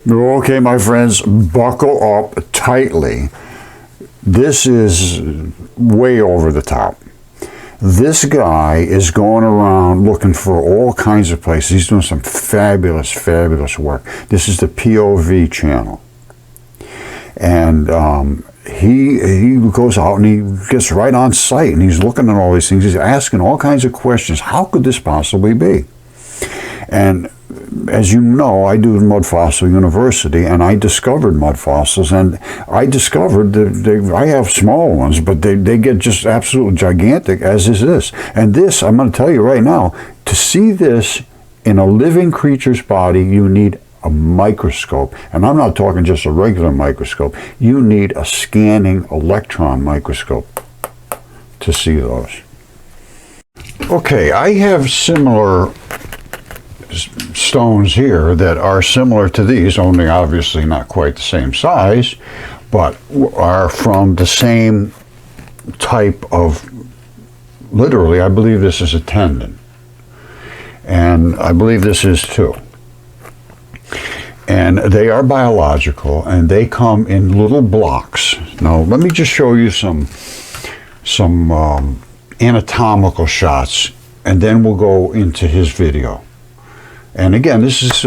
Okay, my friends, buckle up tightly. This is way over the top. This guy is going around looking for all kinds of places. He's doing some fabulous, fabulous work. This is the POV channel. And he goes out and he gets right on site and he's looking at all these things. He's asking all kinds of questions. How could this possibly be? And as you know, I do Mudfossil University, and I discovered mud fossils, and I discovered that I have small ones, but they get just absolutely gigantic, as is this. And this, I'm going to tell you right now, to see this in a living creature's body, you need a microscope. And I'm not talking just a regular microscope. You need a scanning electron microscope to see those. Okay, I have similar stones here that are similar to these, only obviously not quite the same size, but are from the same type of, literally, I believe this is a tendon. And I believe this is too. And they are biological, and they come in little blocks. Now, let me just show you some anatomical shots, and then we'll go into his video. And again, this is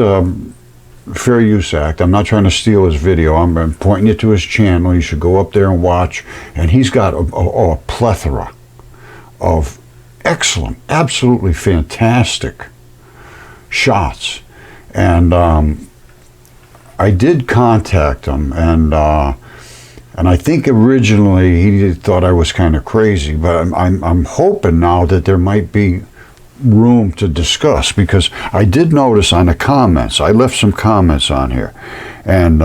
Fair Use Act. I'm not trying to steal his video. I'm pointing you to his channel. You should go up there and watch. And he's got a plethora of excellent, absolutely fantastic shots. And I did contact him, and I think originally he thought I was kind of crazy, but I'm hoping now that there might be room to discuss, because I did notice on the comments, I left some comments on here, and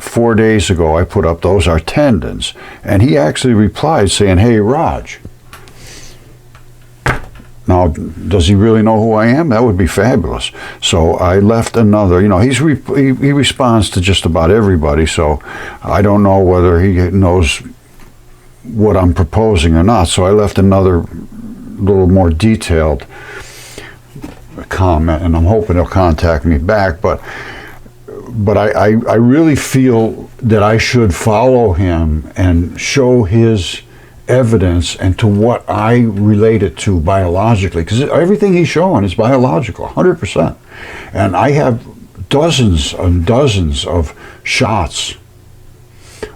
4 days ago I put up, those are tendons, and he actually replied saying, "Hey Raj." Now, does he really know who I am? That would be fabulous. So I left another, you know, he responds to just about everybody, so I don't know whether he knows what I'm proposing or not. So I left another little more detailed comment, and I'm hoping he'll contact me back. But I really feel that I should follow him and show his evidence and to what I relate it to biologically, because everything he's showing is biological, 100%. And I have dozens and dozens of shots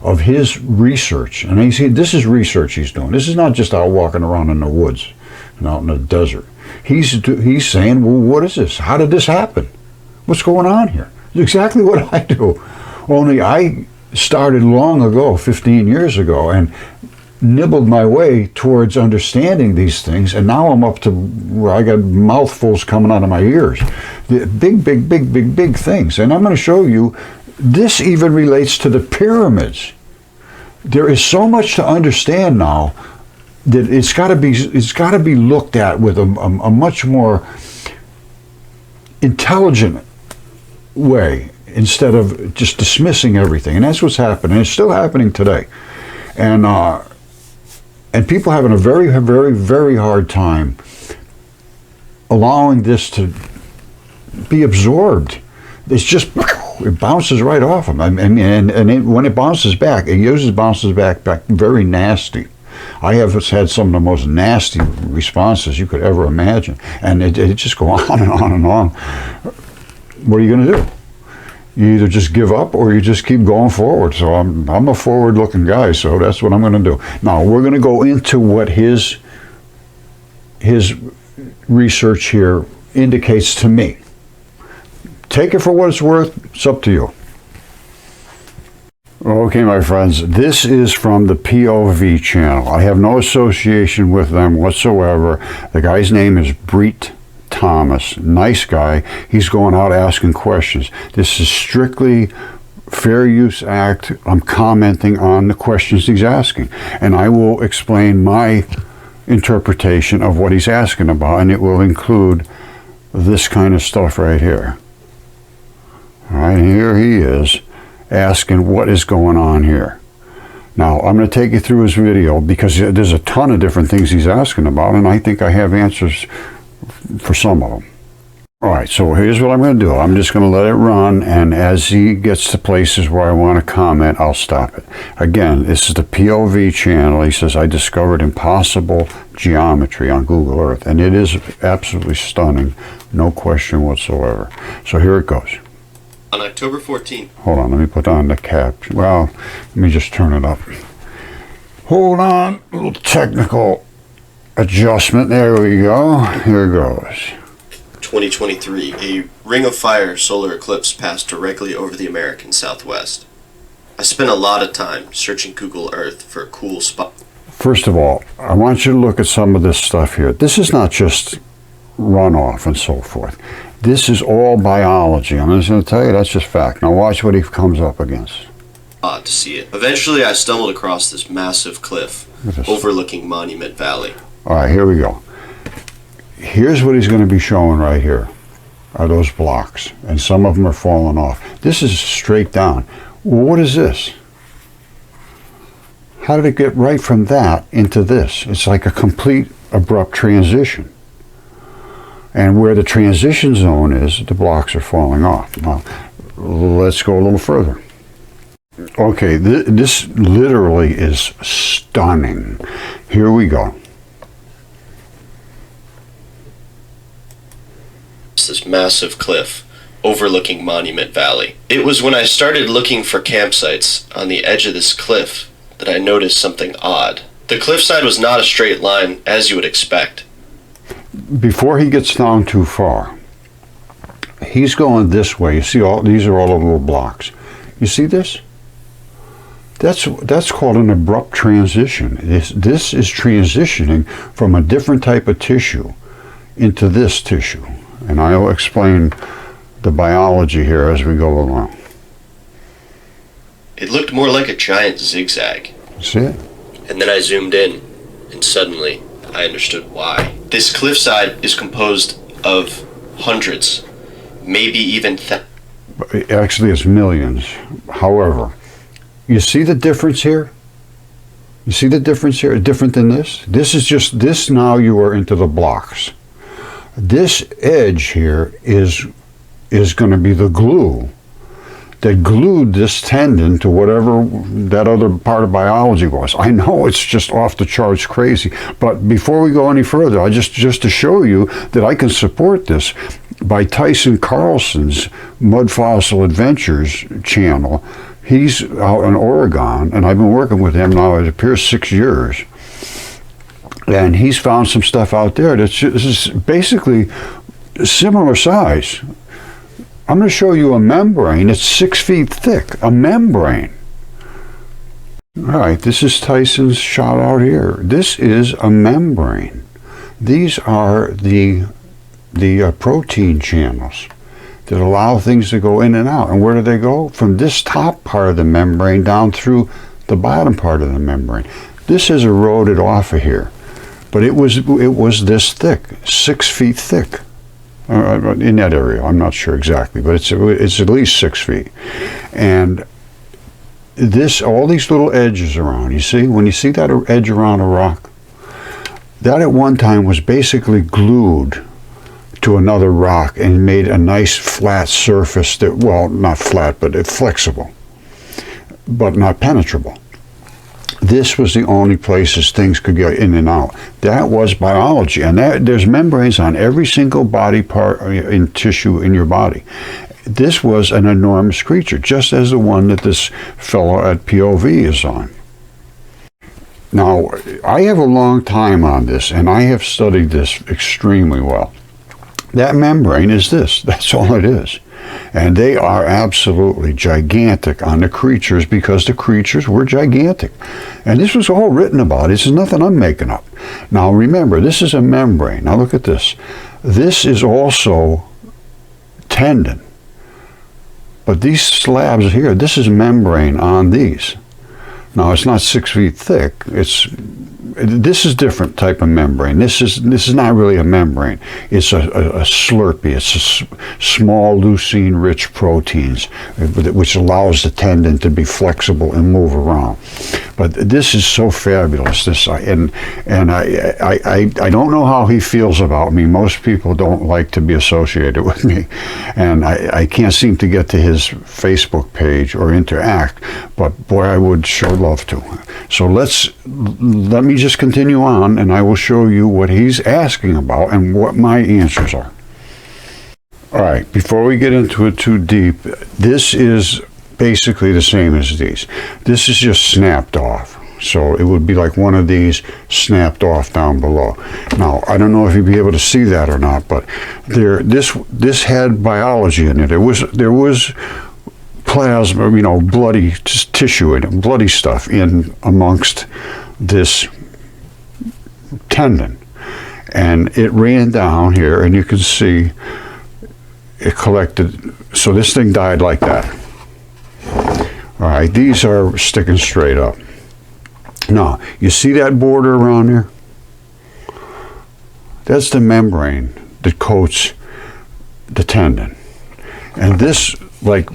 of his research, and this is research he's doing. This is not just out walking around in the woods and out in the desert. He's saying, well, what is this? How did this happen? What's going on here? It's exactly what I do. Only I started long ago, 15 years ago, and nibbled my way towards understanding these things, and now I'm up to where I got mouthfuls coming out of my ears. The big things. And I'm going to show you, this even relates to the pyramids. There is so much to understand now that it's got to be looked at with a much more intelligent way, instead of just dismissing everything. And that's what's happening. It's still happening today. And people having a very, very, very hard time allowing this to be absorbed. It's just, it bounces right off them. When it bounces back, it usually bounces back very nasty. I have had some of the most nasty responses you could ever imagine. And it just go on and on and on. What are you going to do? You either just give up or you just keep going forward. So I'm a forward-looking guy, so that's what I'm going to do. Now, we're going to go into what his research here indicates to me. Take it for what it's worth. It's up to you. Okay, my friends, this is from the POV channel. I have no association with them whatsoever. The guy's name is Breet Thomas. Nice guy. He's going out asking questions. This is strictly Fair Use Act. I'm commenting on the questions he's asking, and I will explain my interpretation of what he's asking about, and it will include this kind of stuff right here. All right, here he is asking what is going on here. Now, I'm going to take you through his video, because there's a ton of different things he's asking about, and I think I have answers for some of them. All right, so here's what I'm going to do. I'm just going to let it run, and as he gets to places where I want to comment, I'll stop it. Again, this is the POV channel. He says, I discovered impossible geometry on Google Earth, and it is absolutely stunning, no question whatsoever. So here it goes. On October 14th. Hold on, let me put on the cap. Well, let me just turn it up. Hold on, a little technical adjustment. There we go. Here it goes. 2023, a ring of fire solar eclipse passed directly over the American Southwest. I spent a lot of time searching Google Earth for a cool spot. First of all, I want you to look at some of this stuff here. This is not just runoff and so forth. This is all biology. I'm just going to tell you that's just fact. Now watch what he comes up against. To see it. Eventually, I stumbled across this massive cliff overlooking Monument Valley. All right, here we go. Here's what he's going to be showing right here are those blocks, and some of them are falling off. This is straight down. Well, what is this? How did it get right from that into this? It's like a complete abrupt transition. And where the transition zone is, the blocks are falling off. Now, let's go a little further. Okay, this literally is stunning. Here we go. This massive cliff overlooking Monument Valley. It was when I started looking for campsites on the edge of this cliff that I noticed something odd. The cliffside was not a straight line as you would expect. Before he gets down too far, he's going this way. You see, these are all the little blocks. You see this? That's called an abrupt transition. This is transitioning from a different type of tissue into this tissue. And I'll explain the biology here as we go along. It looked more like a giant zigzag. See it? And then I zoomed in, and suddenly I understood why. This cliffside is composed of hundreds, maybe even actually it's millions. However, you see the difference here? You see the difference here? Different than this? This is just, this now you are into the blocks. This edge here is going to be the glue that glued this tendon to whatever that other part of biology was. I know it's just off the charts crazy, but before we go any further, just to show you that I can support this, by Tyson Carlson's Mudfossil Adventures channel. He's out in Oregon, and I've been working with him now, it appears, 6 years. And he's found some stuff out there that's just basically similar size. I'm going to show you a membrane. It's 6 feet thick, a membrane. All right, this is Tyson's shot out here. This is a membrane. These are the protein channels that allow things to go in and out. And where do they go? From this top part of the membrane down through the bottom part of the membrane. This has eroded off of here. But it was this thick, 6 feet thick, in that area. I'm not sure exactly, but it's at least 6 feet. And all these little edges around, you see, when you see that edge around a rock, that at one time was basically glued to another rock and made a nice flat surface that, well, not flat, but flexible, but not penetrable. This was the only places things could get in and out. That was biology, and there's membranes on every single body part in tissue in your body. This was an enormous creature, just as the one that this fellow at POV is on. Now, I have a long time on this, and I have studied this extremely well. That membrane is this. That's all it is. And they are absolutely gigantic on the creatures because the creatures were gigantic. And this was all written about. This is nothing I'm making up. Now remember, this is a membrane. Now look at this. This is also tendon. But these slabs here, this is membrane on these. Now it's not 6 feet thick. It's this is different type of membrane. This is not really a membrane. It's a slurpy. It's small leucine-rich proteins, which allows the tendon to be flexible and move around. But this is so fabulous. And I don't know how he feels about me. Most people don't like to be associated with me, and I can't seem to get to his Facebook page or interact. But boy, I would sure love to. So let me just continue on, and I will show you what he's asking about and what my answers are. All right, before we get into it too deep, this is basically the same as these. This is just snapped off. So it would be like one of these snapped off down below. Now, I don't know if you'd be able to see that or not, but this had biology in it. There was plasma, bloody tissue and bloody stuff in amongst this tendon, and it ran down here, and you can see it collected. So this thing died like that. All right, these are sticking straight up. Now, you see that border around there? That's the membrane that coats the tendon. And this, like,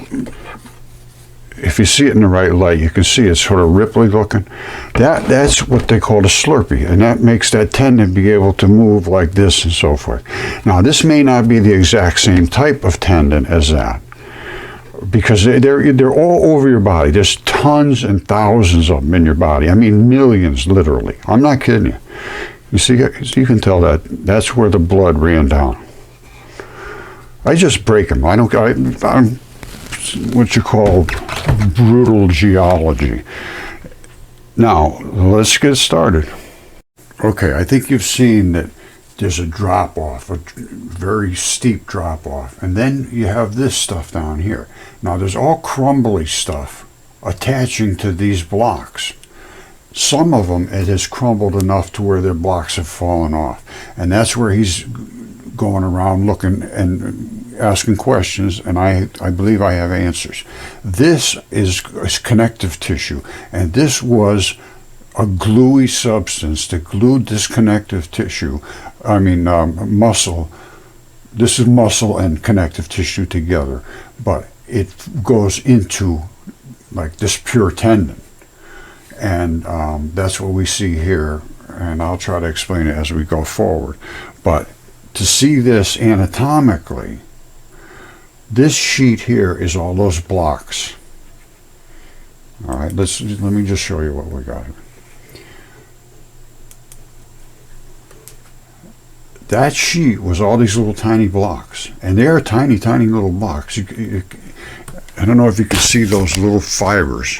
if you see it in the right light, you can see it's sort of ripply looking. That's what they call a slurpy, and that makes that tendon be able to move like this and so forth. Now, this may not be the exact same type of tendon as that, because they're all over your body. There's tons and thousands of them in your body. I mean, millions, literally. I'm not kidding you. You see, you can tell that's where the blood ran down. I just break them. I'm what you call brutal geology. Now, let's get started. Okay, I think you've seen that there's a drop off, a very steep drop off, and then you have this stuff down here. Now, there's all crumbly stuff attaching to these blocks. Some of them, it has crumbled enough to where their blocks have fallen off, and that's where he's going around looking and asking questions, and I believe I have answers. This is connective tissue, and this was a gluey substance that glued this connective tissue, muscle. This is muscle and connective tissue together, but it goes into like this pure tendon. And that's what we see here, and I'll try to explain it as we go forward. But to see this anatomically, this sheet here is all those blocks. All right, let me just show you what we got here. That sheet was all these little tiny blocks, and they are tiny, tiny little blocks. I don't know if you can see those little fibers.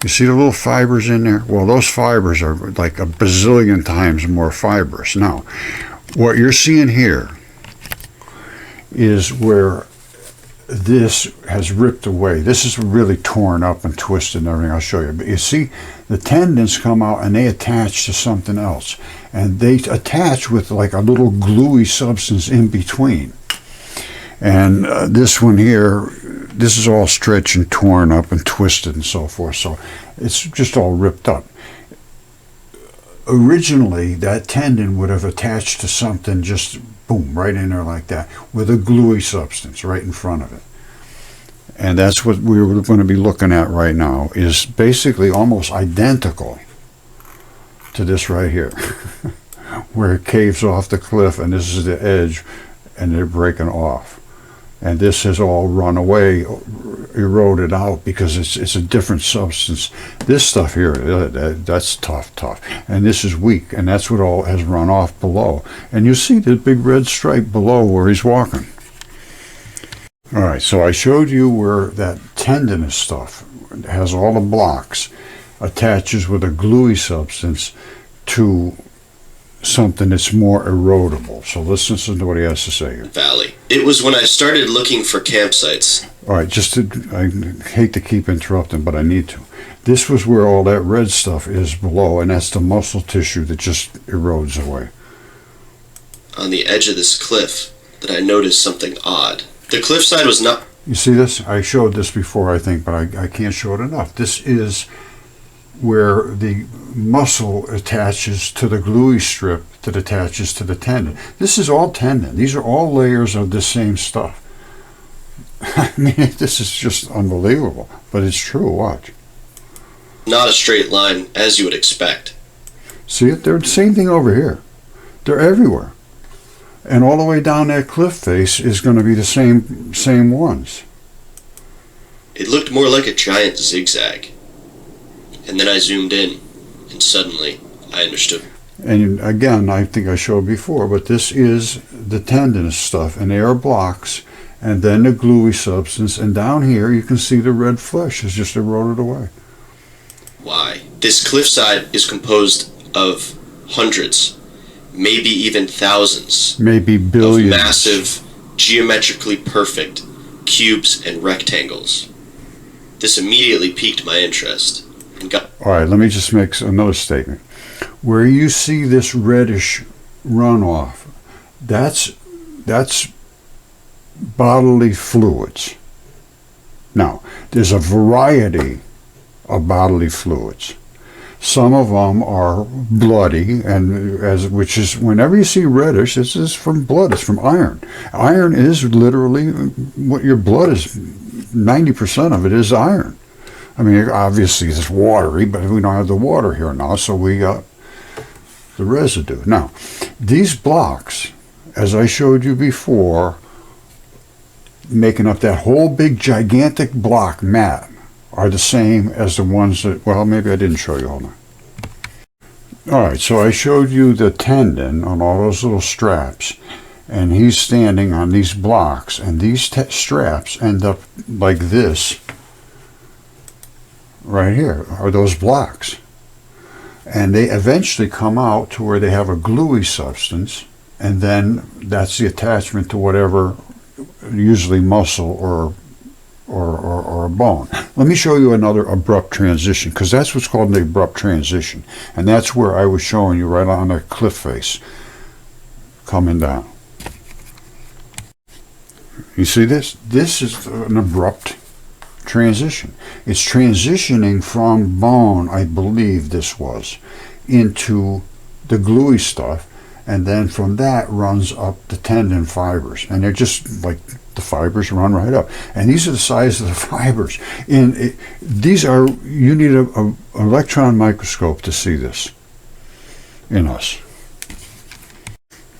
You see the little fibers in there? Well, those fibers are like a bazillion times more fibrous. Now, what you're seeing here is where this has ripped away. This is really torn up and twisted and everything. I'll show you. But you see, the tendons come out and they attach to something else. And they attach with like a little gluey substance in between. And this one here, this is all stretched and torn up and twisted and so forth. So it's just all ripped up. Originally, that tendon would have attached to something just boom, right in there like that, with a gluey substance right in front of it. And that's what we're going to be looking at right now, is basically almost identical to this right here, where it caves off the cliff, and this is the edge, and they're breaking off. And this has all run away, eroded out, because it's a different substance. This stuff here, that's tough. And this is weak, and that's what all has run off below. And you see the big red stripe below where he's walking. All right, so I showed you where that tendinous stuff has all the blocks, attaches with a gluey substance to something that's more erodible. So let's listen to what he has to say here. Valley. It was when I started looking for campsites. All right, I hate to keep interrupting, but I need to. This was where all that red stuff is below, and that's the muscle tissue that just erodes away. On the edge of this cliff, that I noticed something odd. The cliffside was not... You see this? I showed this before, I think, but I can't show it enough. This is where the muscle attaches to the gluey strip that attaches to the tendon. This is all tendon. These are all layers of the same stuff. I mean, this is just unbelievable, but it's true. Watch. Not a straight line, as you would expect. See it? They're the same thing over here. They're everywhere. And all the way down that cliff face is going to be the same ones. It looked more like a giant zigzag. And then I zoomed in, and suddenly I understood. And again, I think I showed before, but this is the tendinous stuff, and they are blocks, and then the gluey substance, and down here you can see the red flesh is just eroded away. Why? This cliffside is composed of hundreds, maybe even thousands, maybe billions, of massive, geometrically perfect cubes and rectangles. This immediately piqued my interest. All right, let me just make another statement. Where you see this reddish runoff, that's bodily fluids. Now, there's a variety of bodily fluids. Some of them are bloody, which is whenever you see reddish, this is from blood. It's from iron. Iron is literally what your blood is. 90% of it is iron. I mean, obviously it's watery, but we don't have the water here now, so we got the residue. Now, these blocks, as I showed you before, making up that whole big gigantic block mat, are the same as the ones that, well, maybe I didn't show you. Hold on. All right, so I showed you the tendon on all those little straps, and he's standing on these blocks, and these straps end up like this right here, are those blocks. And they eventually come out to where they have a gluey substance, and then that's the attachment to whatever, usually muscle or a bone. Let me show you another abrupt transition, because that's what's called an abrupt transition. And that's where I was showing you right on the cliff face coming down. You see this? This is an abrupt transition. It's transitioning from bone, I believe this was, into the gluey stuff, and then from that runs up the tendon fibers. And they're just like the fibers run right up. And these are the size of the fibers. These are, you need an electron microscope to see this in us.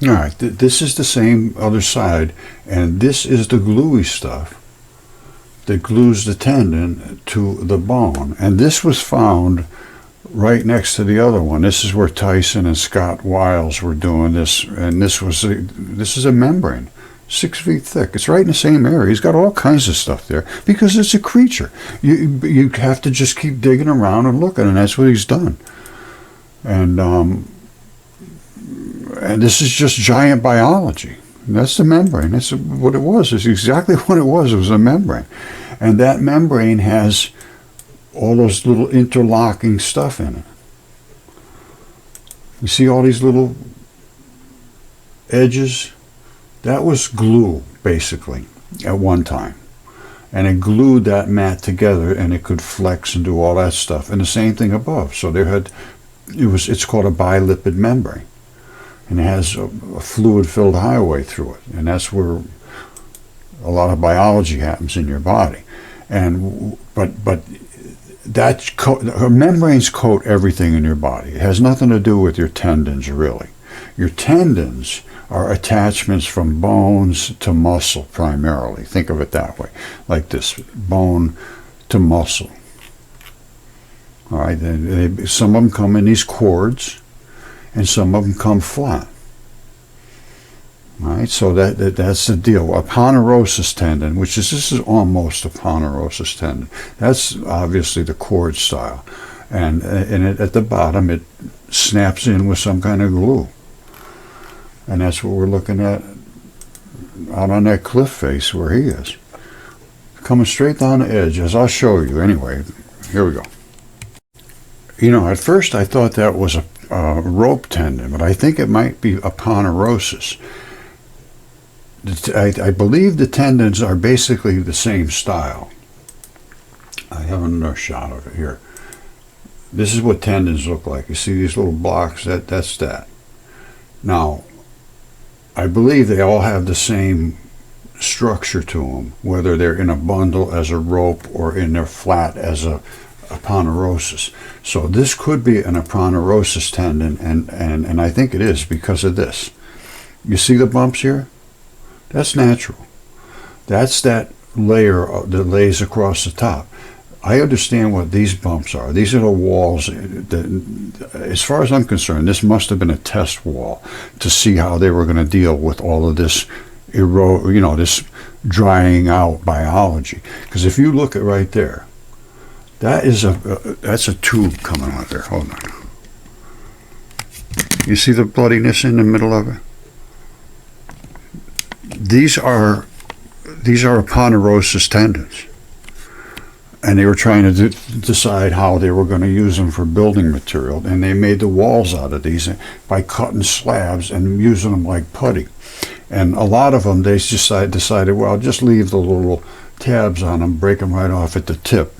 All right, this is the same other side, and this is the gluey stuff that glues the tendon to the bone. And this was found right next to the other one. This is where Tyson and Scott Wiles were doing this, and this is a membrane, 6 feet thick. It's right in the same area. He's got all kinds of stuff there because it's a creature. You have to just keep digging around and looking, and that's what he's done. And this is just giant biology. That's the membrane. That's what it was. It's exactly what it was. It was a membrane. And that membrane has all those little interlocking stuff in it. You see all these little edges? That was glue, basically, at one time. And it glued that mat together, and it could flex and do all that stuff. And the same thing above. So it's called a bilipid membrane. And it has a fluid-filled highway through it, and that's where a lot of biology happens in your body. But membranes coat everything in your body. It has nothing to do with your tendons, really. Your tendons are attachments from bones to muscle, primarily. Think of it that way, like this, bone to muscle. All right, some of them come in these cords, and some of them come flat. All right, so that's the deal. A ponerosus tendon, this is almost a ponerosus tendon. That's obviously the cord style, and at the bottom it snaps in with some kind of glue, and that's what we're looking at out on that cliff face where he is, coming straight down the edge, as I'll show you. Anyway, here we go. You know, at first I thought that was a rope tendon, but I think it might be a ponerosus. I believe the tendons are basically the same style. I have another shot of it here. this is what tendons look like. You see these little blocks? That's that. Now, I believe they all have the same structure to them, whether they're in a bundle as a rope or in their flat as a aponeurosis. So this could be an aponeurosis tendon, and I think it is because of this. You see the bumps here? That's natural. That's that layer that lays across the top. I understand what these bumps are. These are the walls. As far as I'm concerned, this must have been a test wall to see how they were going to deal with all of this this drying out biology. Because if you look at right there, that's a tube coming out there. Hold on. You see the bloodiness in the middle of it? These are aponeurosis tendons. And they were trying to decide how they were going to use them for building material. And they made the walls out of these by cutting slabs and using them like putty. And a lot of them, they just decided, well, just leave the little tabs on them, break them right off at the tip,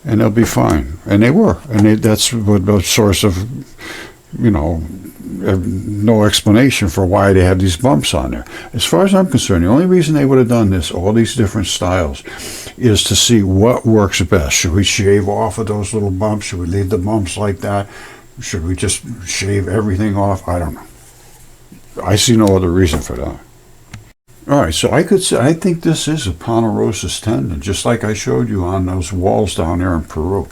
and they'll be fine. And they were. And that's the source of, no explanation for why they have these bumps on there. As far as I'm concerned, the only reason they would have done this, all these different styles, is to see what works best. Should we shave off of those little bumps? Should we leave the bumps like that? Should we just shave everything off? I don't know. I see no other reason for that. All right, so I think this is a aponeurosis tendon, just like I showed you on those walls down there in Peru.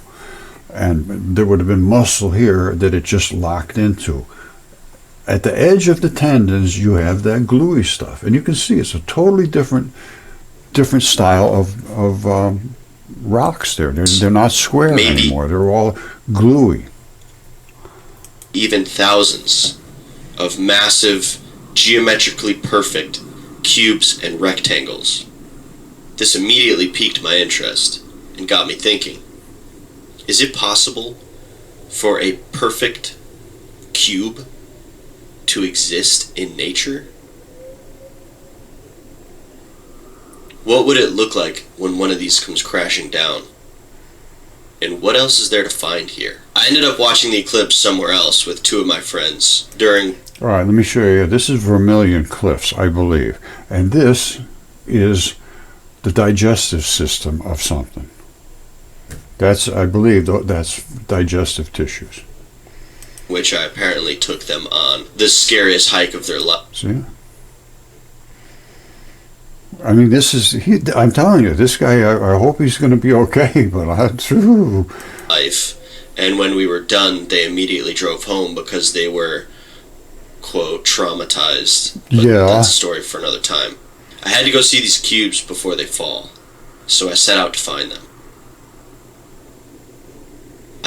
And there would have been muscle here that it just locked into. At the edge of the tendons, you have that gluey stuff, and you can see it's a totally different style of rocks there. They're not square anymore. They're all gluey. Even thousands of massive, geometrically perfect cubes and rectangles. This immediately piqued my interest and got me thinking. Is it possible for a perfect cube to exist in nature? What would it look like when one of these comes crashing down? And what else is there to find here? I ended up watching the eclipse somewhere else with two of my friends during... All right, let me show you. This is Vermilion Cliffs, I believe. And this is the digestive system of something. I believe that's digestive tissues. Which I apparently took them on the scariest hike of their life. See? I mean, I'm telling you, this guy, I hope he's going to be okay, but life. And when we were done, they immediately drove home because they were, quote, traumatized. But yeah. That's a story for another time. I had to go see these cubes before they fall, so I set out to find them.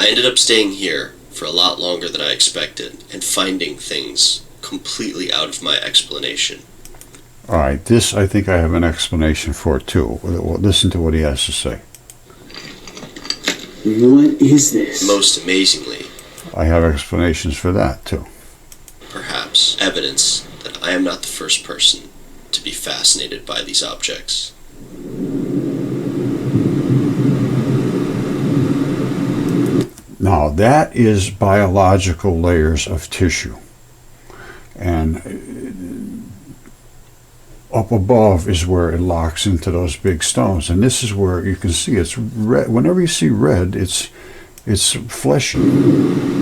I ended up staying here for a lot longer than I expected and finding things completely out of my explanation. All right, this I think I have an explanation for too. Listen to what he has to say. What is this? Most amazingly, I have explanations for that too. Perhaps evidence that I am not the first person to be fascinated by these objects. Now, that is biological layers of tissue. And up above is where it locks into those big stones. And this is where you can see it's red. Whenever you see red, it's fleshy. And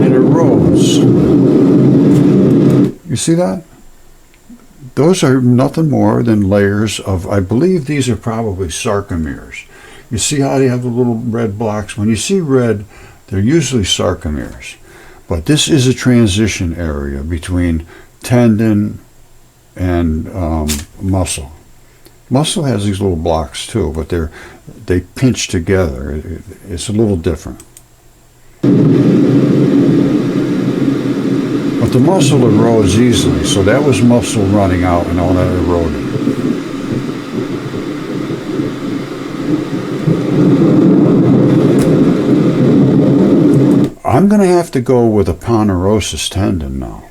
then it rolls. You see that? Those are nothing more than layers of, I believe these are probably sarcomeres. You see how they have the little red blocks? When you see red, they're usually sarcomeres. But this is a transition area between tendon and muscle. Muscle has these little blocks too, but they pinch together. It's a little different. But the muscle erodes easily, so that was muscle running out and all that eroded. I'm going to have to go with a aponeurosis tendon now.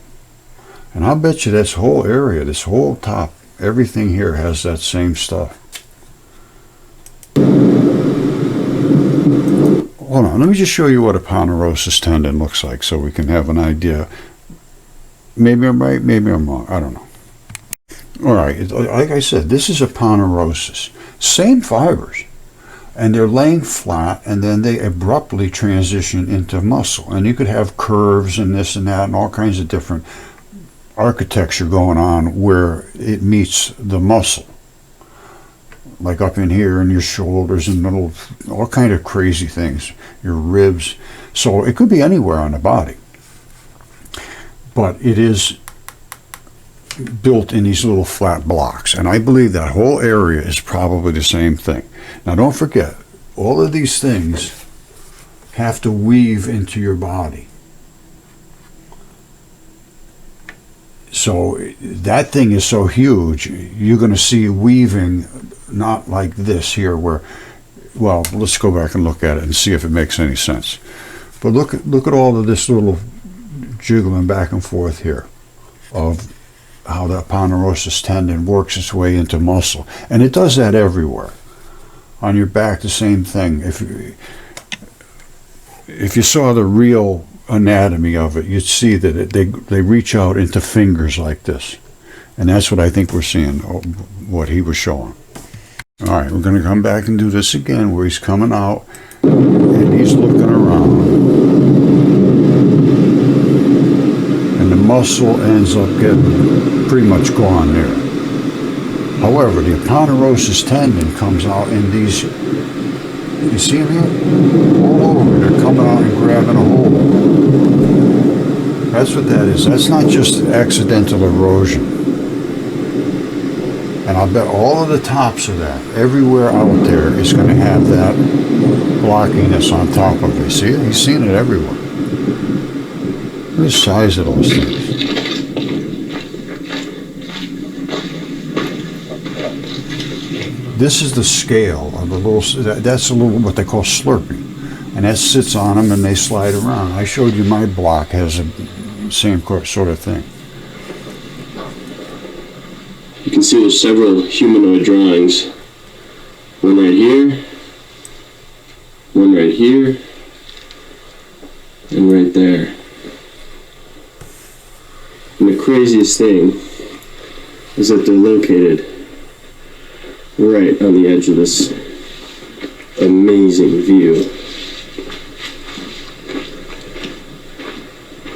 And I'll bet you this whole area, this whole top, everything here has that same stuff. Now, let me just show you what a ponderosis tendon looks like so we can have an idea. Maybe I'm right, maybe I'm wrong. I don't know. All right, like I said, this is a ponderosis. Same fibers. And they're laying flat, and then they abruptly transition into muscle. And you could have curves and this and that and all kinds of different architecture going on where it meets the muscle. Like up in here in your shoulders and little, all kind of crazy things, your ribs. So it could be anywhere on the body. But it is built in these little flat blocks. And I believe that whole area is probably the same thing. Now don't forget, all of these things have to weave into your body. So that thing is so huge, you're going to see weaving not like this here where, well, let's go back and look at it and see if it makes any sense. But look at all of this little jiggling back and forth here of how that ponderosis tendon works its way into muscle. And it does that everywhere. On your back, the same thing. If you saw the real anatomy of it, you'd see that they reach out into fingers like this. And that's what I think we're seeing, what he was showing. All right, we're going to come back and do this again where he's coming out and he's looking around. And the muscle ends up getting pretty much gone there. However, the ponderosis tendon comes out in these, you see them here? All over, they're coming out and grabbing a hold. That's what that is. That's not just accidental erosion. And I'll bet all of the tops of that, everywhere out there, is going to have that blockiness on top of it. See it? He's seen it everywhere. Look at the size of those things. This is the scale of the little, that's a little, what they call slurping. And that sits on them and they slide around. I showed you my block has a same sort of thing. You can see there's several humanoid drawings. One right here, one right here, and right there. And the craziest thing is that they're located right on the edge of this amazing view.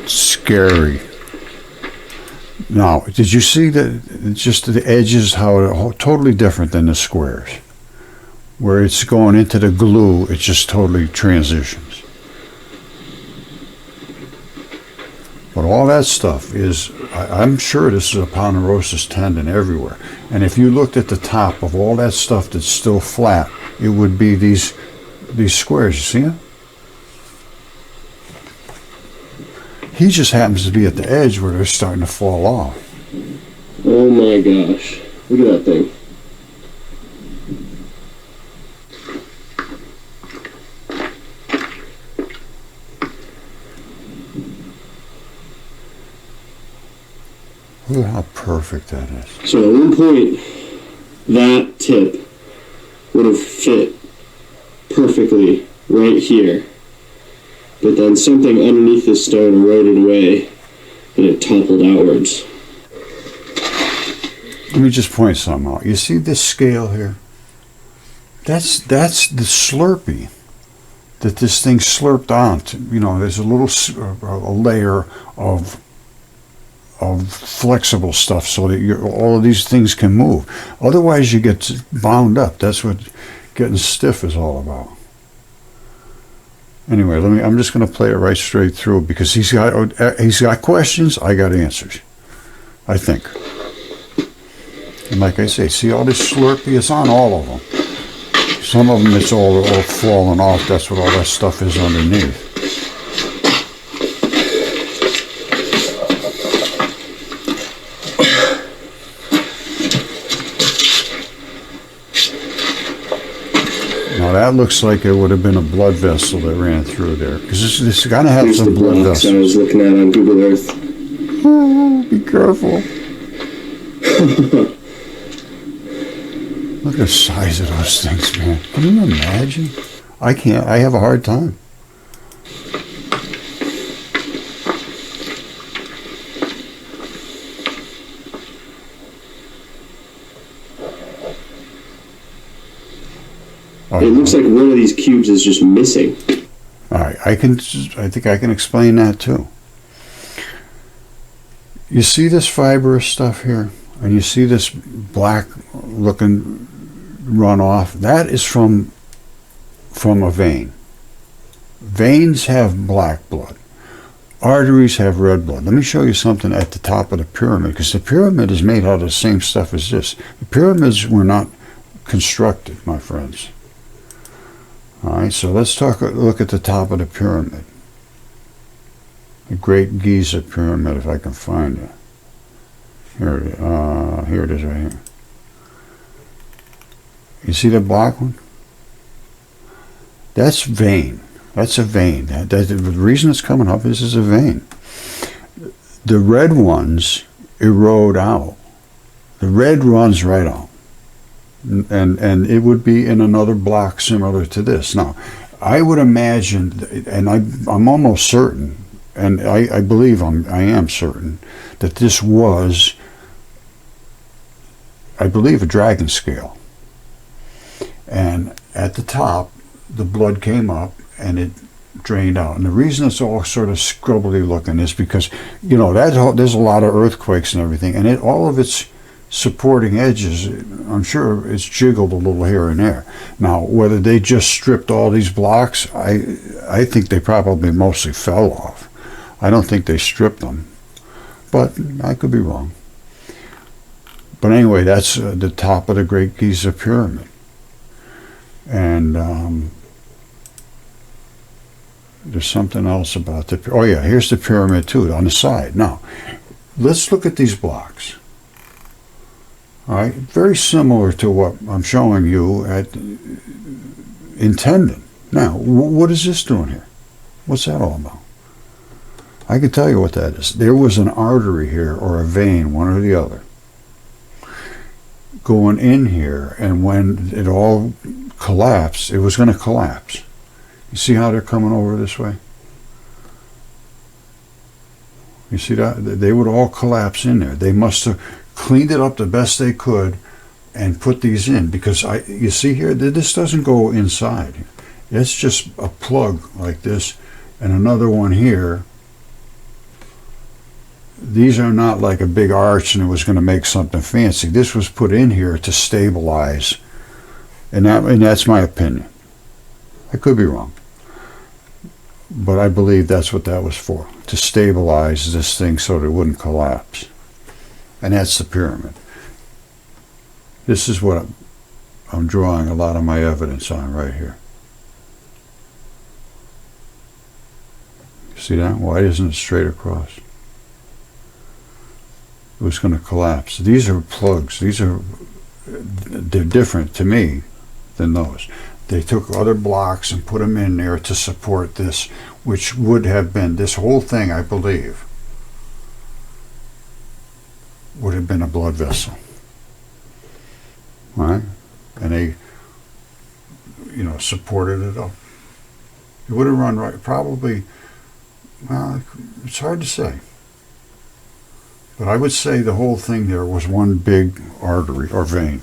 Scary. Now, did you see that just the edges, how it totally different than the squares? Where it's going into the glue, it just totally transitions. But all that stuff is, I'm sure this is a ponderosis tendon everywhere. And if you looked at the top of all that stuff that's still flat, it would be these squares. You see them? He just happens to be at the edge where they're starting to fall off. Oh my gosh. Look at that thing. Look at how perfect that is. So at one point, that tip would have fit perfectly right here. But then something underneath the stone eroded away and it toppled outwards. Let me just point something out. You see this scale here? That's the Slurpee that this thing slurped onto. You know, there's a layer of flexible stuff so that all of these things can move. Otherwise, you get bound up. That's what getting stiff is all about. Anyway, I'm just going to play it right straight through because he's got questions, I got answers, I think. And like I say, see all this Slurpee? It's on all of them. Some of them it's all falling off. That's what all that stuff is underneath. Now that looks like it would have been a blood vessel that ran through there. Because this got to have some blood vessels. I was looking at on Google Earth. Oh, be careful. Look at the size of those things, man. Can you imagine? I can't. I have a hard time. Oh, It looks like one of these cubes is just missing. all right, I think I can explain that too. You see this fibrous stuff here, and you see this black-looking runoff. That is from a vein. Veins have black blood. Arteries have red blood. Let me show you something at the top of the pyramid, because the pyramid is made out of the same stuff as this. The pyramids were not constructed, my friends. All right, so let's look at the top of the pyramid. The Great Giza Pyramid, if I can find it. Here it is right here. You see the black one? That's vein. That's a vein. The reason it's coming up is a vein. The red ones erode out. The red runs right out. And it would be in another block similar to this. Now, I would imagine, and I'm almost certain, and I believe I am certain, that this was, I believe, a dragon scale. And at the top, the blood came up and it drained out. And the reason it's all sort of scrubbly looking is because, you know, there's a lot of earthquakes and everything, and all of its supporting edges, I'm sure it's jiggled a little here and there. Now, whether they just stripped all these blocks, I think they probably mostly fell off. I don't think they stripped them, but I could be wrong. But anyway, that's the top of the Great Giza Pyramid. And there's something else about oh yeah, here's the pyramid too on the side. Now, let's look at these blocks. All right, very similar to what I'm showing you in Tendon. Now, what is this doing here? What's that all about? I can tell you what that is. There was an artery here, or a vein, one or the other, going in here, and when it all collapsed, it was going to collapse. You see how they're coming over this way? You see that? They would all collapse in there. They must have cleaned it up the best they could and put these in, because you see here, this doesn't go inside. It's just a plug like this, and another one here. These are not like a big arch and it was going to make something fancy. This was put in here to stabilize, and that's my opinion. I could be wrong, but I believe that's what that was for, to stabilize this thing so that it wouldn't collapse. And that's the pyramid. This is what I'm drawing a lot of my evidence on right here. See that? Why isn't it straight across? It was going to collapse. These are plugs. They're different to me than those. They took other blocks and put them in there to support this, which would have been, this whole thing, I believe, would have been a blood vessel. Right? And they, supported it up. It would have run right, probably, well, it's hard to say. But I would say the whole thing there was one big artery or vein.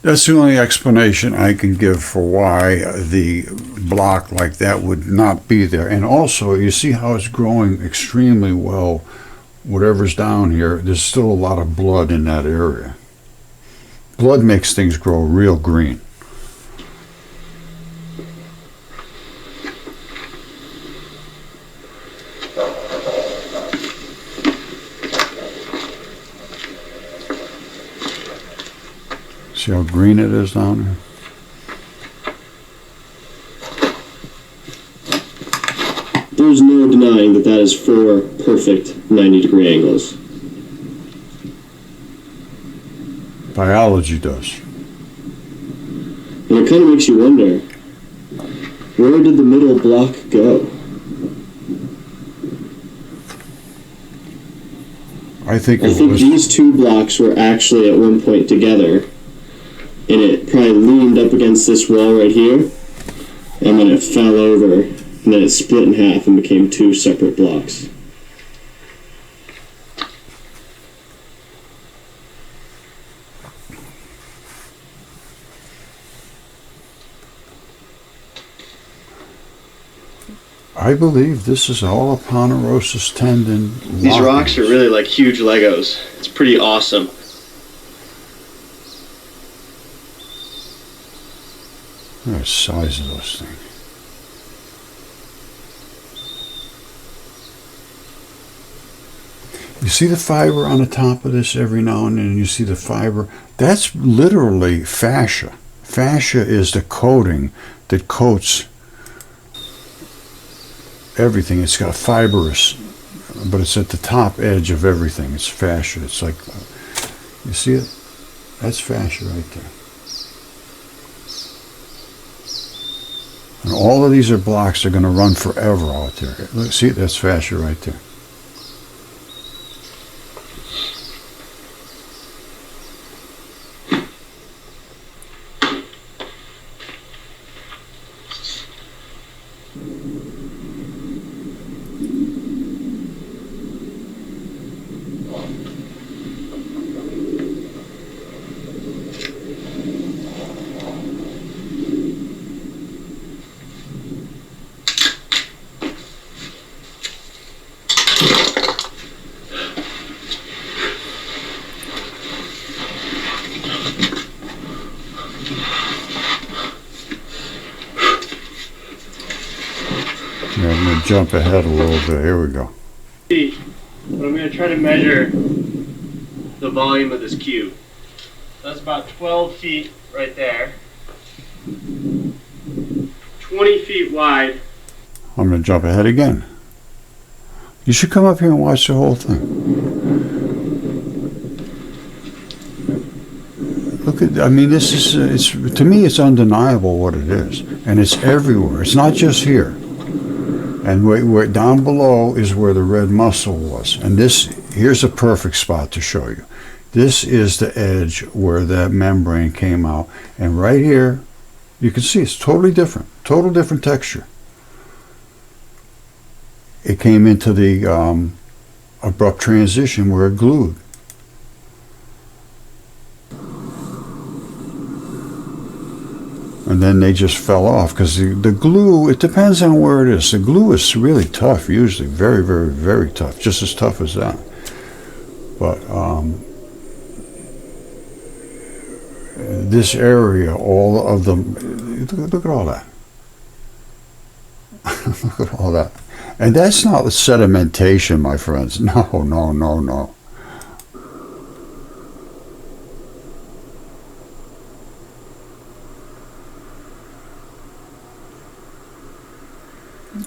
That's the only explanation I can give for why the block like that would not be there. And also, you see how it's growing extremely well. Whatever's down here, there's still a lot of blood in that area. Blood makes things grow real green. See how green it is down there? There's no denying that is 4 perfect 90-degree angles. Biology does. And it kind of makes you wonder, where did the middle block go? I think these two blocks were actually at one point together, and it probably leaned up against this wall right here, and then it fell over, and then it split in half and became 2 separate blocks. I believe this is all a Ponderosa's tendon. These rocks are really like huge Legos. It's pretty awesome. Look at the size of those things. You see the fiber on the top of this every now and then, you see the fiber. That's literally fascia. Fascia is the coating that coats everything. It's got fibrous, but it's at the top edge of everything. It's fascia. It's like, you see it? That's fascia right there. And all of these are blocks that are going to run forever out there. Look, see, that's fascia right there. Yeah, I'm going to jump ahead a little bit. Here we go. But I'm going to try to measure the volume of this cube. That's about 12 feet right there. 20 feet wide. I'm going to jump ahead again. You should come up here and watch the whole thing. Look at, I mean, this is, it's, to me, it's undeniable what it is. And it's everywhere. It's not just here. And where down below is where the red mussel was. And this, here's a perfect spot to show you. This is the edge where that membrane came out. And right here, you can see it's totally different. Total different texture. It came into the abrupt transition where it glued. And then they just fell off because the glue, it depends on where it is. The glue is really tough, usually very, very, very tough, just as tough as that. But this area, all of them, look at all that. Look at all that. And that's not sedimentation, my friends. No, no, no, no.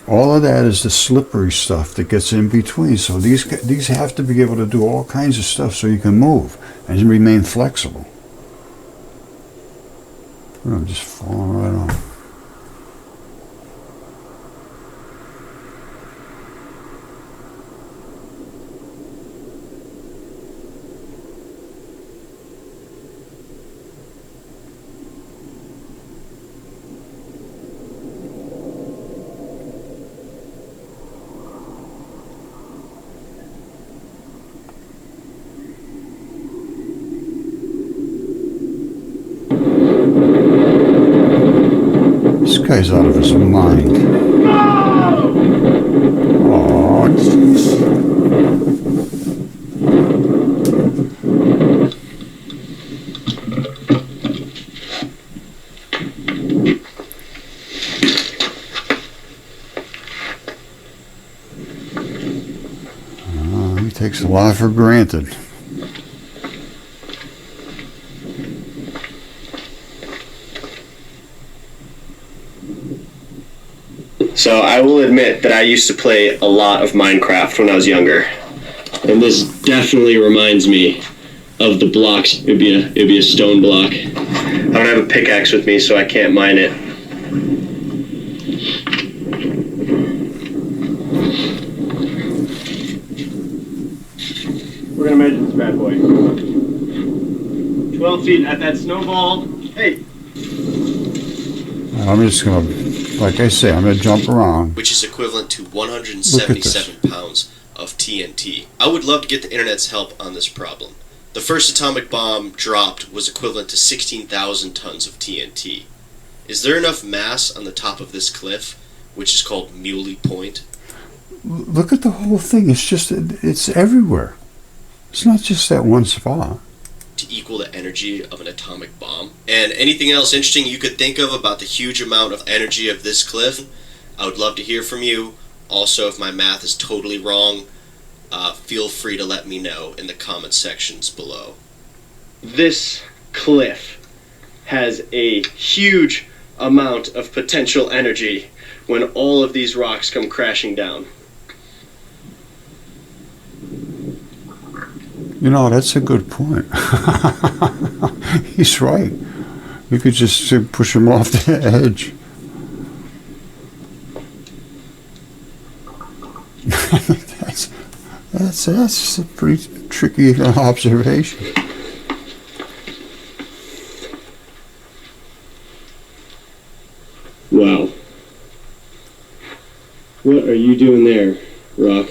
All of that is the slippery stuff that gets in between. So these have to be able to do all kinds of stuff so you can move and remain flexible. I'm just falling right on. This guy's out of his mind. Oh, jeez. He takes a lot for granted. So I will admit that I used to play a lot of Minecraft when I was younger. And this definitely reminds me of the blocks. It'd be a stone block. I don't have a pickaxe with me, so I can't mine it. We're gonna measure this bad boy. 12 feet at that snowball. Hey! I'm just gonna, like I say, I'm gonna jump around. Which is equivalent to 177 pounds of TNT. I would love to get the internet's help on this problem. The first atomic bomb dropped was equivalent to 16,000 tons of TNT. Is there enough mass on the top of this cliff which is called Muley Point. Look at the whole thing. It's everywhere. It's not just that one spot. To equal the energy of an atomic bomb. And anything else interesting you could think of about the huge amount of energy of this cliff, I would love to hear from you. Also, if my math is totally wrong, feel free to let me know in the comment sections below. This cliff has a huge amount of potential energy when all of these rocks come crashing down. You know, that's a good point. He's right. You could just push him off the edge. That's a pretty tricky observation. Wow. What are you doing there, Rock?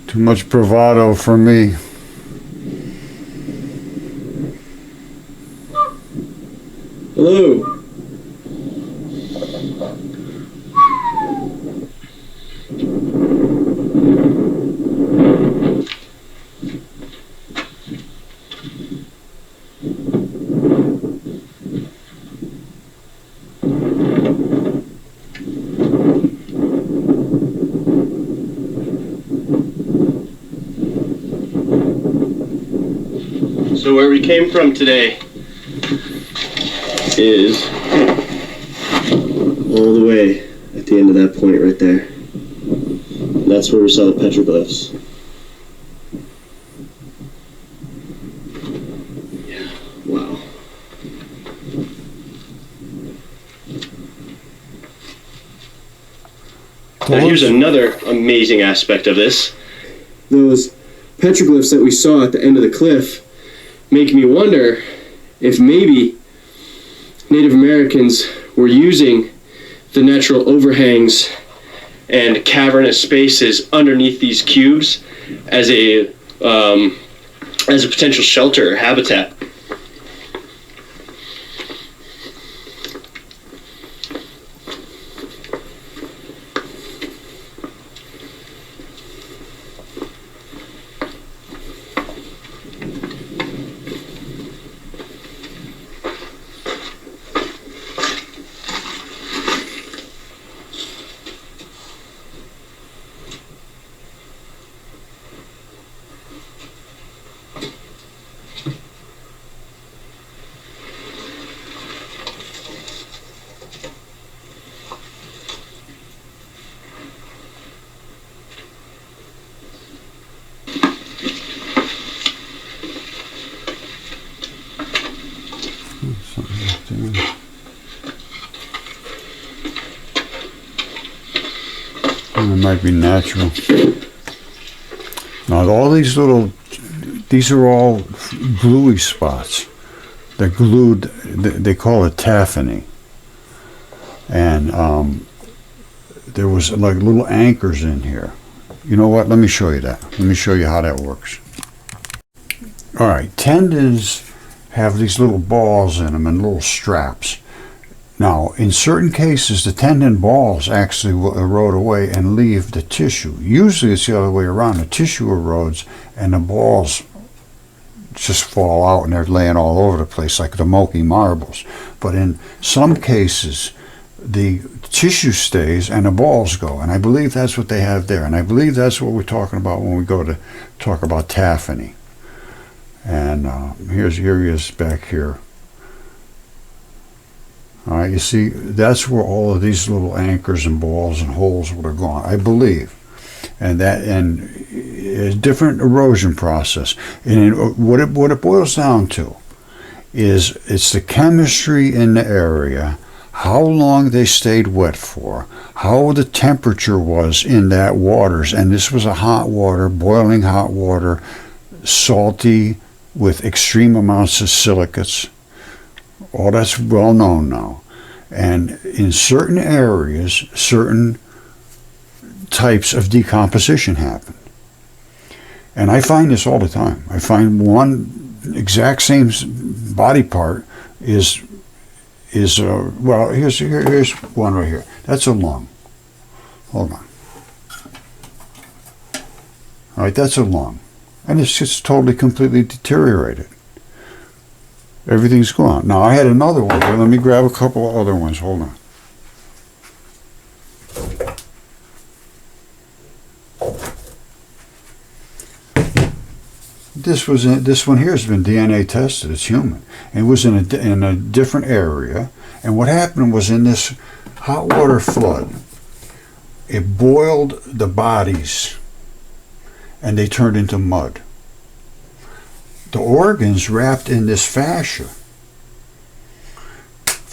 Too much bravado for me. Hello. So where we came from today is all the way at the end of that point right there. That's where we saw the petroglyphs. Yeah, wow. Now here's another amazing aspect of this. Those petroglyphs that we saw at the end of the cliff make me wonder if maybe Native Americans were using the natural overhangs and cavernous spaces underneath these cubes as a potential shelter or habitat. It might be natural. Now, all these are all gluey spots. They're glued, they call it taphany. And there was like little anchors in here. You know what? Let me show you that. Let me show you how that works. All right, tendons have these little balls in them and little straps. Now, in certain cases, the tendon balls actually will erode away and leave the tissue. Usually it's the other way around. The tissue erodes and the balls just fall out and they're laying all over the place like the Moki marbles. But in some cases, the tissue stays and the balls go. And I believe that's what they have there. And I believe that's what we're talking about when we go to talk about taphany. And here he is back here. All right, you see, that's where all of these little anchors and balls and holes would have gone, I believe. And a different erosion process. And what it boils down to is it's the chemistry in the area, how long they stayed wet for, how the temperature was in that waters. And this was a hot water, boiling hot water, salty, with extreme amounts of silicates. All that's well known now. And in certain areas, certain types of decomposition happen. And I find this all the time. I find one exact same body part is well, here's one right here. That's a lung. Hold on. All right, that's a lung. And it's just totally, completely deteriorated. Everything's gone. Now, I had another one here. Let me grab a couple of other ones. Hold on. This one here has been DNA tested. It's human. And it was in a different area. And what happened was, in this hot water flood, it boiled the bodies, and they turned into mud. The organs wrapped in this fascia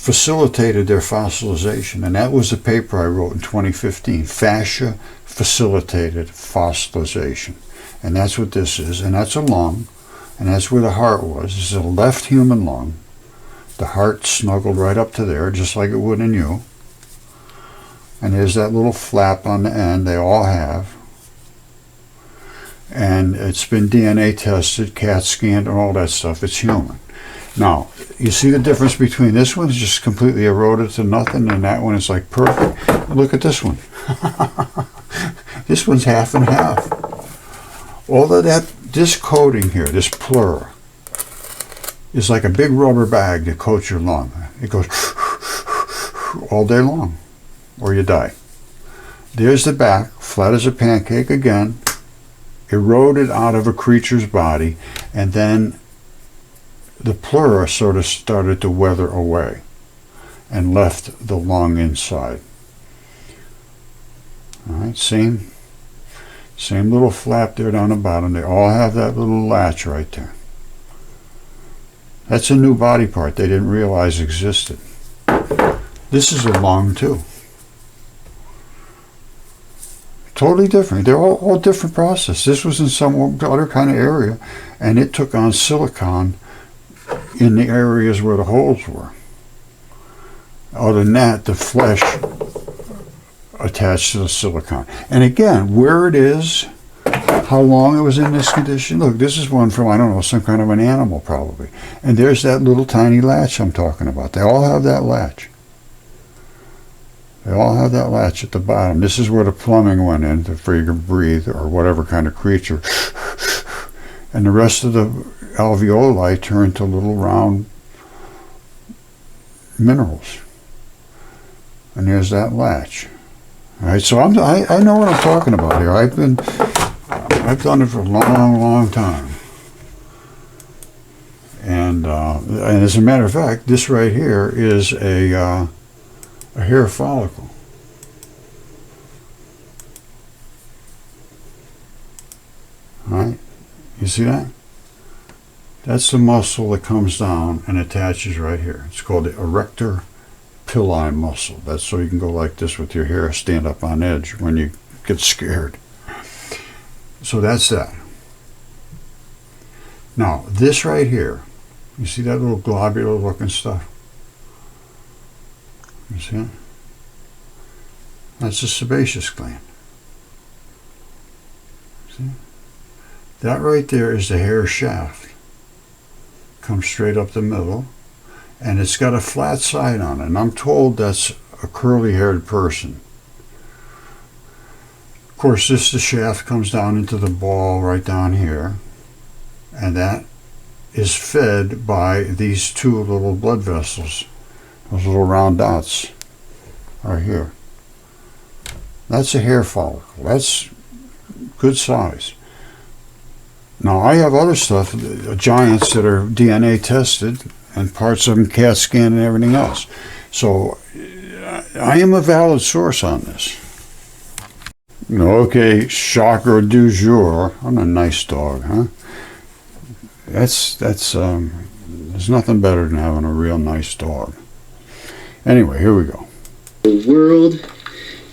facilitated their fossilization, and that was the paper I wrote in 2015. Fascia facilitated fossilization. And that's what this is, and that's a lung, and that's where the heart was. This is a left human lung. The heart snuggled right up to there, just like it would in you. And there's that little flap on the end they all have. And it's been DNA tested, CAT scanned, and all that stuff. It's human. Now, you see the difference between this one is just completely eroded to nothing, and that one is like perfect. Look at this one. This one's half and half. All of this coating here, this pleura, is like a big rubber bag that coats your lung. It goes all day long, or you die. There's the back, flat as a pancake again, eroded out of a creature's body, and then the pleura sort of started to weather away and left the lung inside. All right, same little flap there down the bottom. They all have that little latch right there. That's a new body part they didn't realize existed. This is a lung too. Totally different. They're all different process. This was in some other kind of area, and it took on silicon in the areas where the holes were. Other than that, the flesh attached to the silicon. And again, where it is, how long it was in this condition. Look, this is one from, I don't know, some kind of an animal probably. And there's that little tiny latch I'm talking about. They all have that latch. They all have that latch at the bottom. This is where the plumbing went in for you to breathe, or whatever kind of creature. And the rest of the alveoli turn to little round minerals. And there's that latch. All right, so I know what I'm talking about here. I've done it for a long, long time. And as a matter of fact, this right here is a hair follicle. All right, you see that? That's the muscle that comes down and attaches right here. It's called the erector pili muscle. That's so you can go like this with your hair, stand up on edge when you get scared. So that's that. Now, this right here, you see that little globular looking stuff? You see it? That's the sebaceous gland. See? That right there is the hair shaft. Comes straight up the middle, and it's got a flat side on it. And I'm told that's a curly-haired person. Of course, the shaft comes down into the ball right down here, and that is fed by these two little blood vessels. Those little round dots are here. That's a hair follicle. That's good size. Now, I have other stuff, giants that are DNA tested, and parts of them CAT scan and everything else. So I am a valid source on this. Okay, shocker du jour. I'm a nice dog, huh? That's there's nothing better than having a real nice dog. Anyway, here we go. The world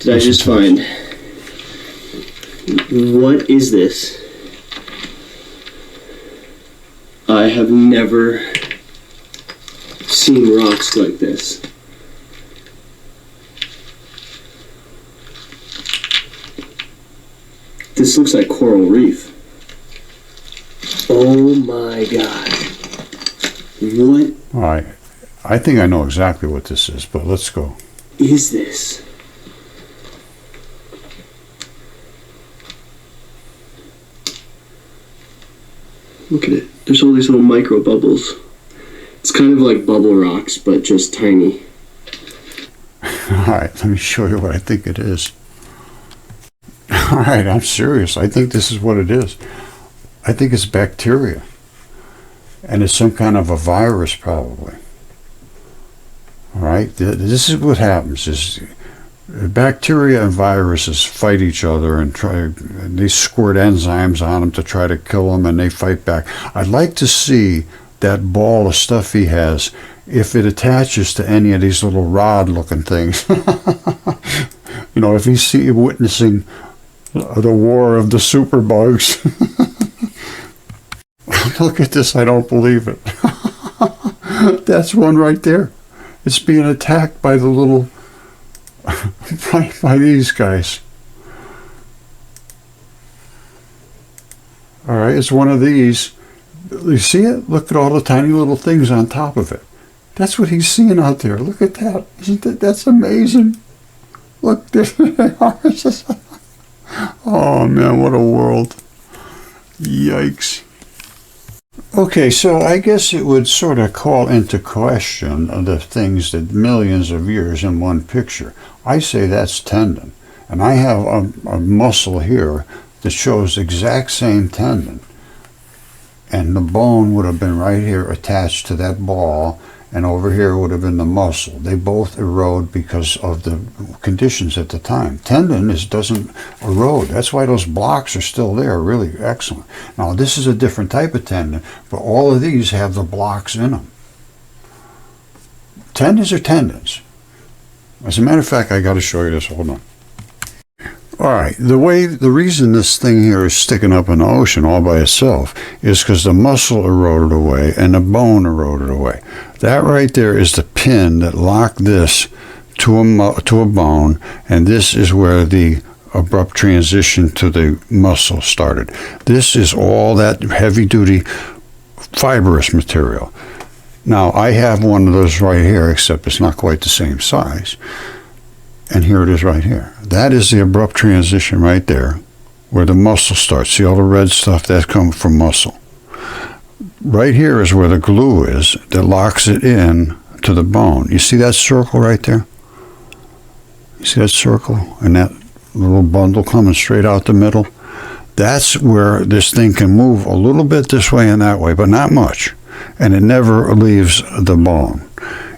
did I just find? What is this? I have never seen rocks like this. This looks like coral reef. Oh my god. What All right. I think I know exactly what this is, but let's go. is this? Look at it. There's all these little micro bubbles. It's kind of like bubble rocks, but just tiny. All right, let me show you what I think it is. All right, I'm serious. I think this is what it is. I think it's bacteria. And it's some kind of a virus, probably. All right, this is what happens is bacteria and viruses fight each other and they squirt enzymes on them to try to kill them, and they fight back. I'd like to see that ball of stuff he has, if it attaches to any of these little rod-looking things. You know, if he's witnessing the war of the superbugs. Look at this, I don't believe it. That's one right there. It's being attacked by the little, by these guys. All right, it's one of these. You see it? Look at all the tiny little things on top of it. That's what he's seeing out there. Look at that. Isn't that, that's amazing? Look, there they are. Oh man, what a world. Yikes. Okay, so I guess it would sort of call into question the things that millions of years in one picture. I say that's tendon. And I have a muscle here that shows the exact same tendon. And the bone would have been right here attached to that ball, and over here would have been the muscle. They both erode because of the conditions at the time. Tendon doesn't erode. That's why those blocks are still there, really excellent. Now, this is a different type of tendon, but all of these have the blocks in them. Tendons are tendons. As a matter of fact, I got to show you this. Hold on. All right, the reason this thing here is sticking up in the ocean all by itself is because the muscle eroded away and the bone eroded away. That right there is the pin that locked this to a bone, and this is where the abrupt transition to the muscle started. This is all that heavy-duty fibrous material. Now, I have one of those right here, except it's not quite the same size. And here it is right here. That is the abrupt transition right there, where the muscle starts. See all the red stuff? That comes from muscle. Right here is where the glue is that locks it in to the bone. You see that circle right there? You see that circle? And that little bundle coming straight out the middle? That's where this thing can move a little bit this way and that way, but not much. And it never leaves the bone.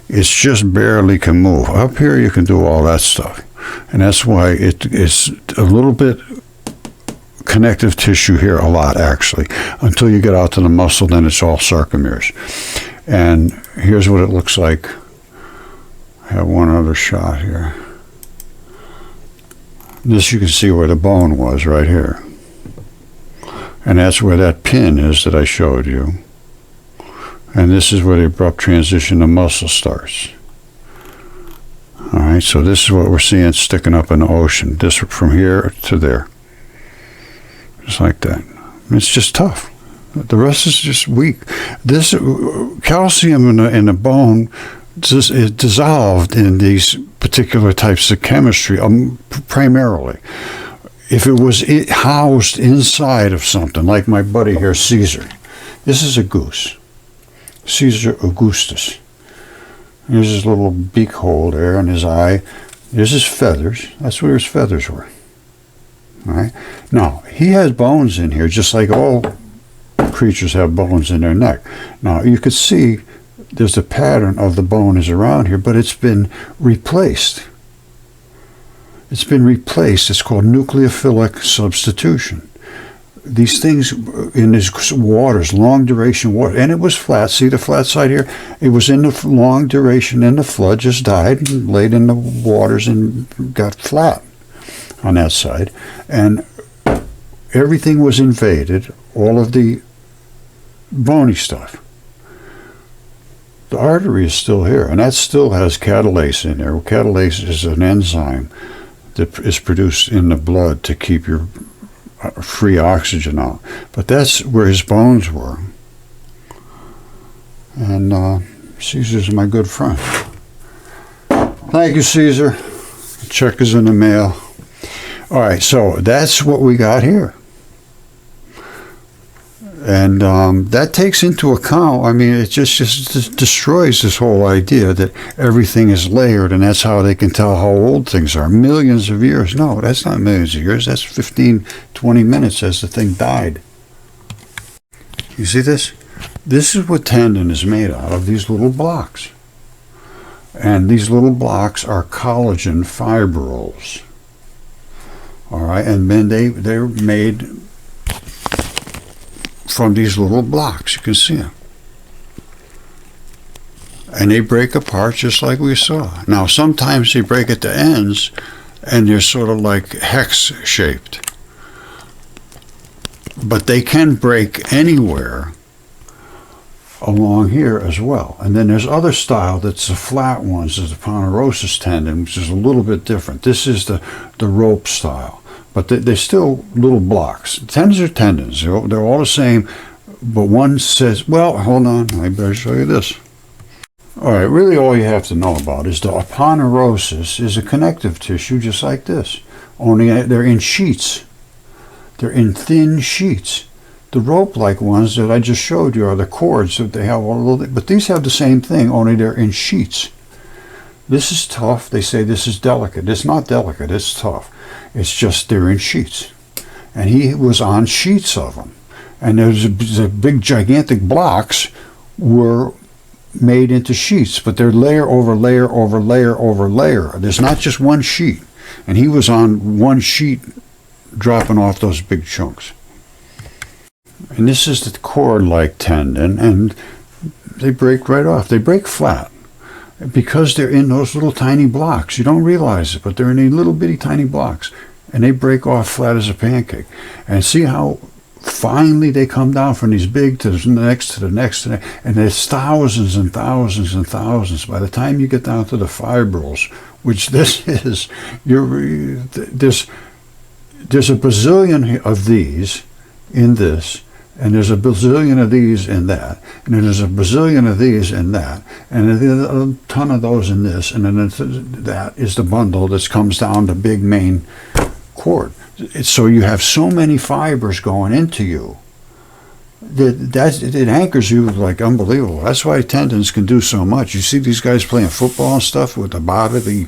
It's just barely can move. Up here you can do all that stuff. And that's why it's a little bit connective tissue here, a lot actually. Until you get out to the muscle, then it's all sarcomeres. And here's what it looks like. I have one other shot here. This you can see where the bone was right here. And that's where that pin is that I showed you. And this is where the abrupt transition to muscle starts. All right, so this is what we're seeing sticking up in the ocean. This from here to there. Just like that. It's just tough. The rest is just weak. This calcium in the bone is dissolved in these particular types of chemistry, primarily. If it was housed inside of something, like my buddy here, Caesar. This is a goose. Caesar Augustus. Here's his little beak hole there in his eye. There's his feathers. That's where his feathers were. All right. Now, he has bones in here, just like all creatures have bones in their neck. Now, you could see there's a pattern of the bone is around here, but it's been replaced. It's been replaced. It's called nucleophilic substitution. These things in these waters, long duration water, and it was flat. See the flat side here? It was in the long duration in the flood, just died and laid in the waters and got flat on that side. And everything was invaded. All of the bony stuff. The artery is still here, and that still has catalase in there. Catalase is an enzyme that is produced in the blood to keep your free oxygen out. But that's where his bones were. And Caesar's my good friend. Thank you, Caesar. Check is in the mail. All right, so that's what we got here. And that takes into account, I mean, it just destroys this whole idea that everything is layered and that's how they can tell how old things are. Millions of years. No, that's not millions of years. That's 15, 20 minutes as the thing died. You see this? This is what tendon is made out of, these little blocks. And these little blocks are collagen fibrils. All right, and then they're made from these little blocks. You can see them. And they break apart just like we saw. Now, sometimes they break at the ends, and they're sort of like hex-shaped. But they can break anywhere along here as well. And then there's other style that's the flat ones, is the ponerosis tendon, which is a little bit different. This is the rope style. But they're still little blocks. Tendons are tendons. They're all the same. But one says, well, hold on, I better show you this. All right, really all you have to know about is the aponeurosis is a connective tissue just like this. Only they're in sheets. They're in thin sheets. The rope-like ones that I just showed you are the cords that they have all little, but these have the same thing, only they're in sheets. This is tough. They say this is delicate. It's not delicate. It's tough. It's just they're in sheets. And he was on sheets of them. And the big gigantic blocks were made into sheets, but they're layer over layer over layer over layer. There's not just one sheet. And he was on one sheet dropping off those big chunks. And this is the cord-like tendon, and they break right off. They break flat because they're in those little tiny blocks. You don't realize it, but they're in these little bitty tiny blocks, and they break off flat as a pancake. And see how finally they come down from these big to the next to the next to the next, and there's thousands and thousands and thousands. By the time you get down to the fibrils, which this is, there's a bazillion of these in this, and there's a bazillion of these in that, and then there's a bazillion of these in that, and then a ton of those in this, and then that is the bundle that comes down the big main cord. So you have so many fibers going into you that it anchors you like unbelievable. That's why tendons can do so much. You see these guys playing football and stuff with the body,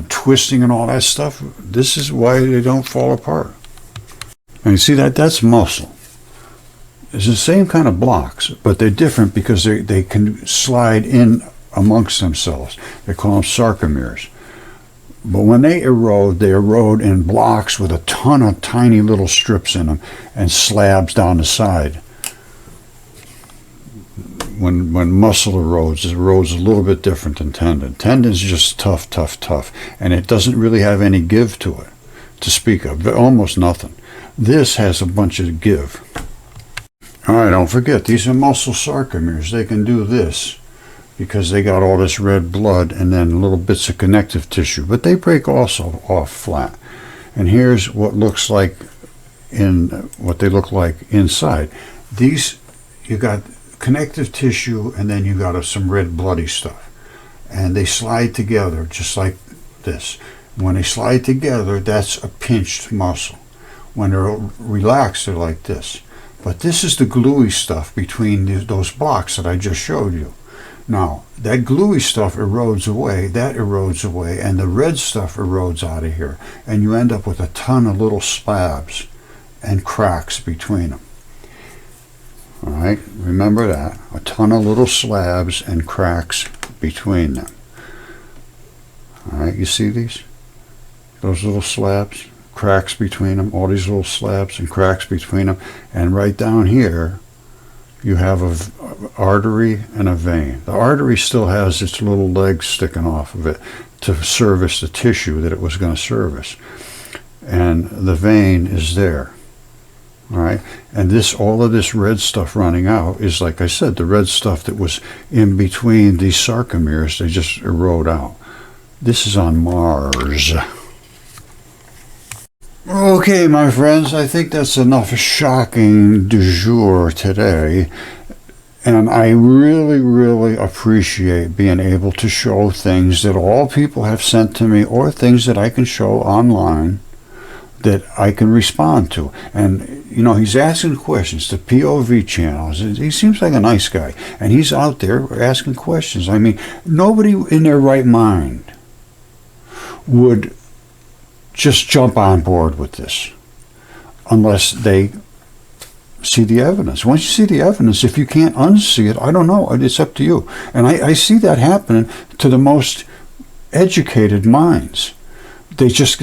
twisting and all that stuff. This is why they don't fall apart. And you see that's muscle. It's the same kind of blocks, but they're different because they can slide in amongst themselves. They call them sarcomeres. But when they erode in blocks with a ton of tiny little strips in them and slabs down the side. When muscle erodes, it erodes a little bit different than tendon. Tendon's just tough, tough, tough. And it doesn't really have any give to it, to speak of. Almost nothing. This has a bunch of give. All right, don't forget, these are muscle sarcomeres. They can do this because they got all this red blood and then little bits of connective tissue. But they break also off flat. And here's what looks like what they look like inside. These, you got connective tissue and then you got some red bloody stuff. And they slide together just like this. When they slide together, that's a pinched muscle. When they're relaxed, they're like this. But this is the gluey stuff between those blocks that I just showed you. Now, that gluey stuff erodes away, that erodes away, and the red stuff erodes out of here. And you end up with a ton of little slabs and cracks between them. All right, remember that. A ton of little slabs and cracks between them. All right, you see these? Those little slabs? Cracks between them, all these little slabs and cracks between them, and right down here you have an artery and a vein. The artery still has its little legs sticking off of it to service the tissue that it was going to service, and the vein is there. All right, and all of this red stuff running out is, like I said, the red stuff that was in between these sarcomeres. They just erode out. This is on Mars. Okay, my friends, I think that's enough shocking du jour today. And I really, really appreciate being able to show things that all people have sent to me, or things that I can show online that I can respond to. And, you know, he's asking questions, the POV channels. He seems like a nice guy. And he's out there asking questions. I mean, nobody in their right mind would just jump on board with this unless they see the evidence. Once you see the evidence, if you can't unsee it, I don't know. It's up to you. And I see that happening to the most educated minds. They just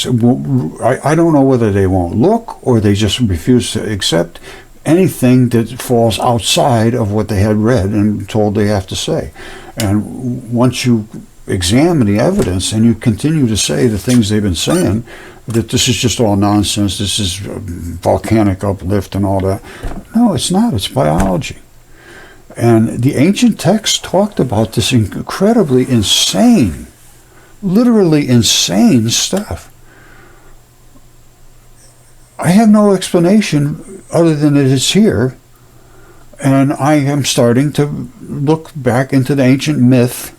won't, I don't know whether they won't look or they just refuse to accept anything that falls outside of what they had read and told they have to say. And once you examine the evidence and you continue to say the things they've been saying, that this is just all nonsense, this is volcanic uplift and all that. No, it's not. It's biology. And the ancient texts talked about this incredibly insane, literally insane stuff. I have no explanation other than that it's here, and I am starting to look back into the ancient myth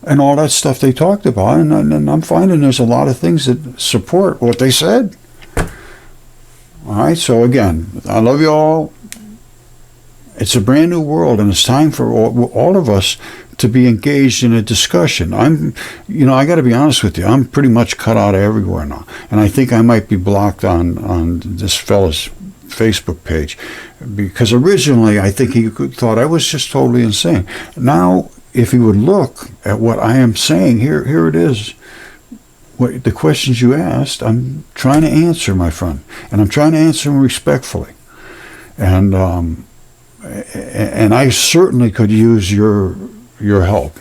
and all that stuff they talked about, and I'm finding there's a lot of things that support what they said. All right, so again, I love you all. It's a brand new world, and it's time for all of us to be engaged in a discussion. I got to be honest with you, I'm pretty much cut out of everywhere now, and I think I might be blocked on this fella's Facebook page, because originally I think he thought I was just totally insane. Now, if he would look at what I am saying, here it is. The questions you asked, I'm trying to answer, my friend, and I'm trying to answer them respectfully. And I certainly could use your help,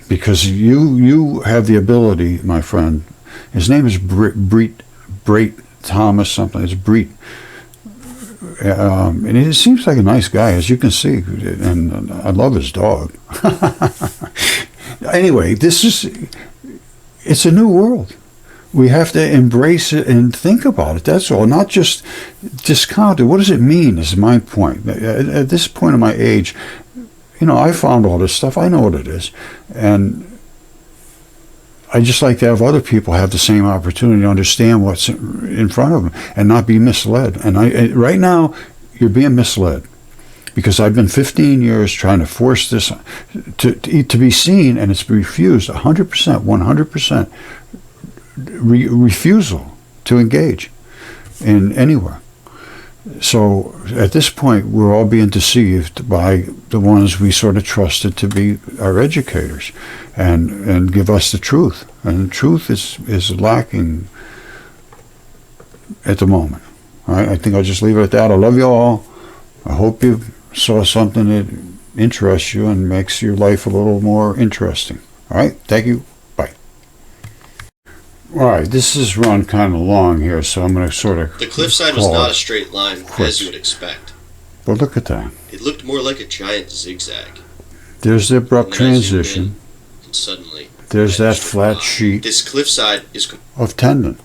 because you have the ability, my friend. His name is Breit Thomas something. It's Breit. And he seems like a nice guy, as you can see, and I love his dog. Anyway, it's a new world. We have to embrace it and think about it. That's all, not just discount it. What does it mean is my point. At this point of my age, I found all this stuff. I know what it is. And I just like to have other people have the same opportunity to understand what's in front of them and not be misled. And right now, you're being misled, because I've been 15 years trying to force this to be seen, and it's refused 100%, 100% refusal to engage in anywhere. So at this point, we're all being deceived by the ones we sort of trusted to be our educators and give us the truth. And the truth is lacking at the moment. All right, I think I'll just leave it at that. I love you all. I hope you saw something that interests you and makes your life a little more interesting. All right, thank you. Bye. All right, this is run kind of long here, so I'm going to sort of... The cliffside was not a straight line, as you would expect. But look at that. It looked more like a giant zigzag. There's the abrupt transition. And suddenly... There's that flat sheet This cliffside is... of tendon.